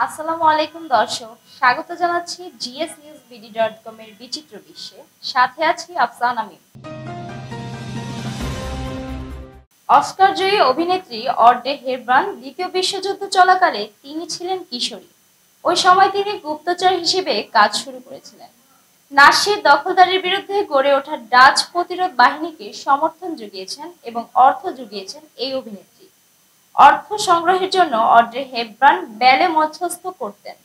আসসালামু আলাইকুম দর্শক, স্বাগত জানাচ্ছি gsnewsbd.com এর বিচিত্র বিশ্বে। সাথে আছি আফসানা মিম। অস্কার জয়ী অভিনেত্রী অড্রে হেপবার্ন দ্বিতীয় বিশ্বযুদ্ধ চলাকালে তিনি ছিলেন কিশোরী। ওই সময় তিনি গুপ্তচর হিসেবে কাজ শুরু করেছিলেন। নাৎসির দখলদারির বিরুদ্ধে গড়ে ওঠা ডাচ প্রতিরোধ বাহিনীকে সমর্থন জুগিয়েছেন এবং অর্থ জুগিয়েছেন এই অভিনেত্রী। অর্থ সংগ্রহের জন্য অড্রে হেপবার্ন ব্যালে মধ্যস্থ করতেন।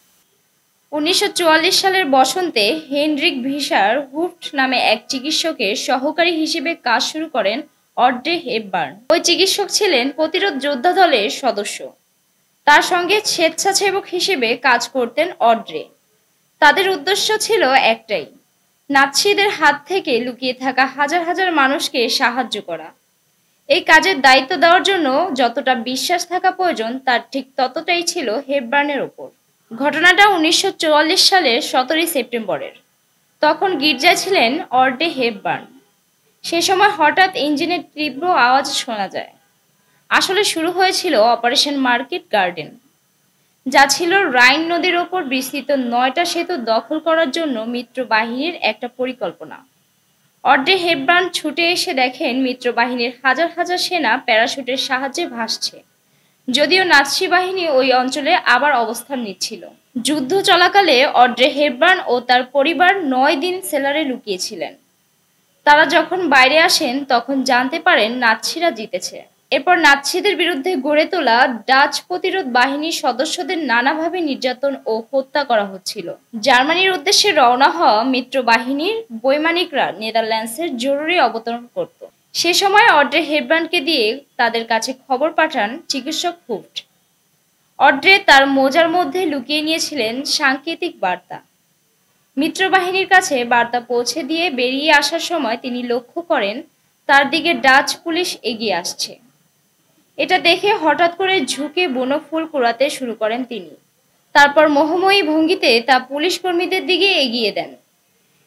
1944 সালের বসন্তে হেনরিক ভিসার হুফট নামে এক চিকিৎসকের সহকারী হিসেবে কাজ শুরু করেন অড্রে হেপবার্ন। ওই চিকিৎসক ছিলেন প্রতিরোধ যোদ্ধা দলের সদস্য। তার সঙ্গে স্বেচ্ছাসেবক হিসেবে কাজ করতেন অড্রে। তাদের উদ্দেশ্য ছিল একটাই, নাৎসিদের হাত থেকে লুকিয়ে থাকা হাজার হাজার মানুষকে সাহায্য করা। এই কাজের দায়িত্ব দেওয়ার জন্য যতটা বিশ্বাস থাকা প্রয়োজন তার ঠিক ততটাই ছিল হেপবার্নের ওপর। ঘটনাটা 1944 সালের 17 সেপ্টেম্বরের। তখন গির্জায় ছিলেন অড্রে হেপবার্ন। সে সময় হঠাৎ ইঞ্জিনের তীব্র আওয়াজ শোনা যায়। আসলে শুরু হয়েছিল অপারেশন মার্কেট গার্ডেন, যা ছিল রাইন নদীর ওপর বিস্তৃত 9টা সেতু দখল করার জন্য মিত্র বাহিনীর একটা পরিকল্পনা। অড্রে হেপবার্ন ছুটে এসে দেখেন মিত্র বাহিনীর হাজার হাজার সেনা প্যারাশুটের সাহায্যে ভাসছে, যদিও নাৎসি বাহিনী ওই অঞ্চলে আবার অবস্থান নিচ্ছিল। যুদ্ধ চলাকালে অড্রে হেপবার্ন ও তার পরিবার 9 দিন সেলারে লুকিয়েছিলেন। তারা যখন বাইরে আসেন তখন জানতে পারেন নাৎসিরা জিতেছে। এরপর নাৎসিদের বিরুদ্ধে গড়ে তোলা ডাচ প্রতিরোধ বাহিনীর সদস্যদের নানাভাবে নির্যাতন ও হত্যা করা হচ্ছিল। জার্মানির উদ্দেশ্যে রওনা হওয়া মিত্র বাহিনীর বৈমানিকরা নেদারল্যান্ডসের জরুরি অবতরণ করত। সে সময় অড্রে হেপবার্নকে দিয়ে তাদের কাছে খবর পাঠান চিকিৎসক হুফট। অড্রে তার মোজার মধ্যে লুকিয়ে নিয়েছিলেন সাংকেতিক বার্তা। মিত্রবাহিনীর কাছে বার্তা পৌঁছে দিয়ে বেরিয়ে আসার সময় তিনি লক্ষ্য করেন তার দিকে ডাচ পুলিশ এগিয়ে আসছে। এটা দেখে হঠাৎ করে ঝুঁকে বুনো ফুল কুড়াতে শুরু করেন তিনি। তারপর মোহময়ী ভঙ্গিতে তা পুলিশ কর্মীদের দিকে এগিয়ে দেন।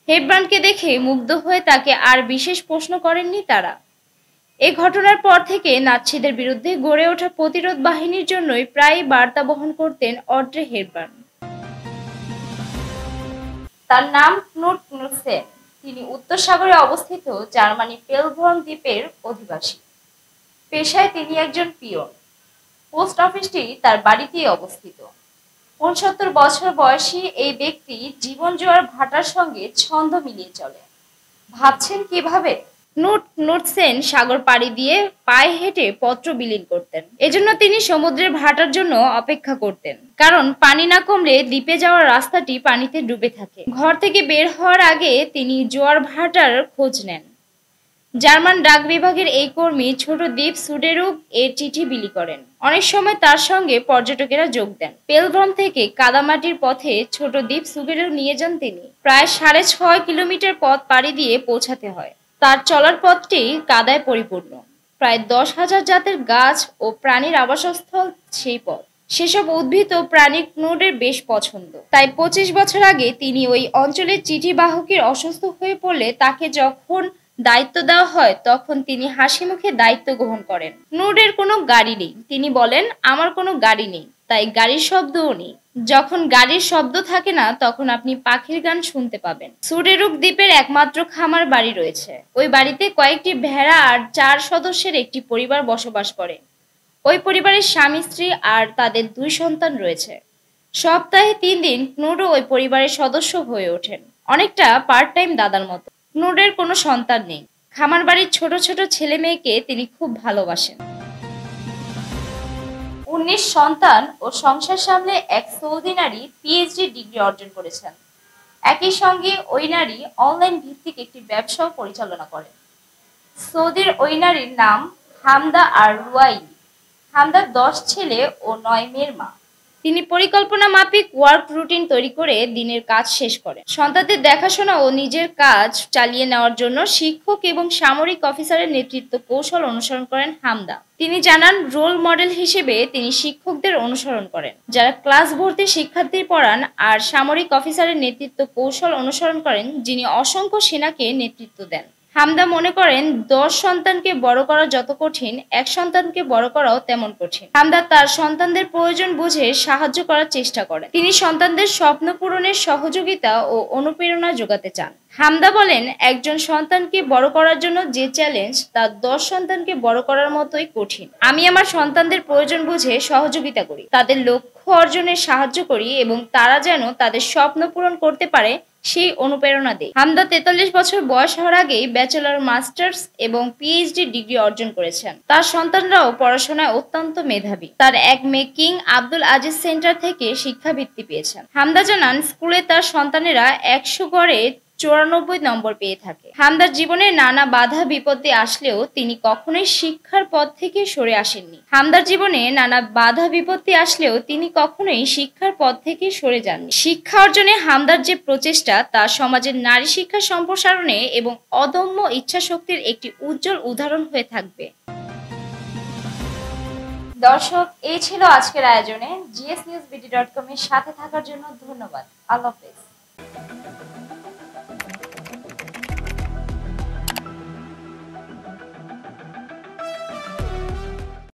হেপবার্নকে দেখে মুগ্ধ হয়ে তাকে আর বিশেষ প্রশ্ন করেননি তারা। এই ঘটনার পর থেকে নাৎসিদের বিরুদ্ধে গড়ে ওঠা প্রতিরোধ বাহিনীর জন্যই প্রায় বার্তা বহন করতেন অড্রে হেপবার্ন। তার নাম ক্নুট ক্নুডসেন। তিনি উত্তর সাগরে অবস্থিত জার্মানি পেলভর্ন দ্বীপের অধিবাসী। পেশায় তিনি একজন পিয়ন। পোস্ট অফিসটি তার বাড়িতেই অবস্থিত। 69 বছর বয়সী এই ব্যক্তি জীবন জোয়ার ভাটার সঙ্গে ছন্দ মিলিয়ে চলে। ভাবছেন কিভাবে? ক্নুট ক্নুডসেন সাগর পাড়ি দিয়ে পায়ে হেঁটে পত্র বিলীন করতেন। এজন্য তিনি সমুদ্রের ভাটার জন্য অপেক্ষা করতেন, কারণ পানি না কমলে দ্বীপে যাওয়ার রাস্তাটি পানিতে ডুবে থাকে। ঘর থেকে বের হওয়ার আগে তিনি জোয়ার ভাটার খোঁজ নেন। জার্মান ডাক বিভাগের এই কর্মী ছোট দ্বীপ সুডেরুগ এর চিঠি বিলি করেন। অনেক সময় তার সঙ্গে পর্যটকেরা যোগ দেন। পেলভ্রম থেকে কাদামাটির পথে ছোট দ্বীপ সুডেরুগ নিয়ে যান তিনি। প্রায় 6.5 কিলোমিটার পথ পাড়ি দিয়ে পৌঁছাতে হয়। তার চলার পথটি কাদায় পরিপূর্ণ। প্রায় 10,000 জাতের গাছ ও প্রাণীর আবাসস্থল সেই পথ। সেসব উদ্ভিদ ও প্রাণী ক্নুডের বেশ পছন্দ। তাই 25 বছর আগে তিনি ওই অঞ্চলের চিঠি বাহকের অসুস্থ হয়ে পড়লে তাকে যখন দায়িত্ব দেওয়া হয় তখন তিনি হাসি মুখে দায়িত্ব গ্রহণ করেন। ক্নুডের কোনো গাড়ি নেই। তিনি বলেন, আমার কোনো গাড়ি নেই, তাই গাড়ির শব্দও নেই। যখন গাড়ির শব্দ থাকে না তখন আপনি পাখির গান শুনতে পাবেন। সুডেরুগ দ্বীপের একমাত্র খামার বাড়ি রয়েছে। ওই বাড়িতে কয়েকটি ভেড়া আর 4 সদস্যের একটি পরিবার বসবাস করে। ওই পরিবারের স্বামী স্ত্রী আর তাদের 2 সন্তান রয়েছে। সপ্তাহে 3 দিন ক্নুডও ওই পরিবারের সদস্য হয়ে ওঠেন, অনেকটা পার্ট টাইম দাদার মতো। ক্নুডের কোনো সন্তান নেই। খামার বাড়ির ছোট ছোট ছেলে মেয়েকে তিনি খুব ভালোবাসেন। 19 সন্তান ও সংসার সামলে এক সৌদি নারী পিএইচডি ডিগ্রি অর্জন করেছেন। একই সঙ্গে ওই নারী অনলাইন ভিত্তিক একটি ব্যবসাও পরিচালনা করেন। সৌদির ওই নারীর নাম হামদা আর রুয়াইলি। হামদা 10 ছেলে ও 9 মেয়ের মা। তিনি পরিকল্পনা মাফিক ওয়ার্ক রুটিন তৈরি করে দিনের কাজ শেষ করেন। সন্তানদের দেখাশোনা ও নিজের কাজ চালিয়ে নেওয়ার জন্য শিক্ষক এবং সামরিক অফিসারের নেতৃত্ব কৌশল অনুসরণ করেন হামদা। তিনি জানান, রোল মডেল হিসেবে তিনি শিক্ষকদের অনুসরণ করেন, যারা ক্লাস ভর্তি শিক্ষার্থী পড়ান, আর সামরিক অফিসারের নেতৃত্ব কৌশল অনুসরণ করেন, যিনি অসংখ্য সেনাকে নেতৃত্ব দেন। হামদা মনে করেন 10 সন্তানকে বড় করা যত কঠিন, এক সন্তানকে বড় করাও তেমন কঠিন। হামদা তার সন্তানদের প্রয়োজন বুঝে সাহায্য করার চেষ্টা করেন। তিনি সন্তানদের স্বপ্ন পূরণের সহযোগিতা ও অনুপ্রেরণা যোগাতে চান। হামদা বলেন, একজন সন্তানকে বড় করার জন্য যে চ্যালেঞ্জ তা 10 সন্তানকে বড় করার মতোই কঠিন। আমি আমার সন্তানদের প্রয়োজন বুঝে সহযোগিতা করি, তাদের লক্ষ্য অর্জনে সাহায্য করি এবং তারা যেন তাদের স্বপ্ন পূরণ করতে পারে সেই অনুপ্রেরণা দেয়। হামদা 43 বছর বয়স হওয়ার আগেই ব্যাচেলর, মাস্টার্স এবং পিএইচডি ডিগ্রি অর্জন করেছেন। তার সন্তানরাও পড়াশোনায় অত্যন্ত মেধাবী। তার এক মেয়ে কিং আব্দুল আজিজ সেন্টার থেকে শিক্ষাবৃত্তি পেয়েছেন। হামদা জানান, স্কুলে তার সন্তানেরা 100 গড়ে 94 নম্বর পেয়ে থাকে। হামদার জীবনে নানা বাধা বিপত্তি আসলেও তিনি কখনোই শিক্ষার পথ থেকে সরে আসেননি। হামদার জীবনে নানা বাধা বিপত্তি আসলেও তিনি কখনোই শিক্ষার পথ থেকে সরে যাননি। শিক্ষা অর্জনে হামদার যে প্রচেষ্টা তা সমাজের নারী শিক্ষা সম্প্রসারণে এবং অদম্য ইচ্ছাশক্তির একটি উজ্জ্বল উদাহরণ হয়ে থাকবে। দর্শক, এই ছিল আজকের আয়োজনে। GSNewsBD.com এর সাথে থাকার জন্য ধন্যবাদ। আল্লাহ হাফেজ।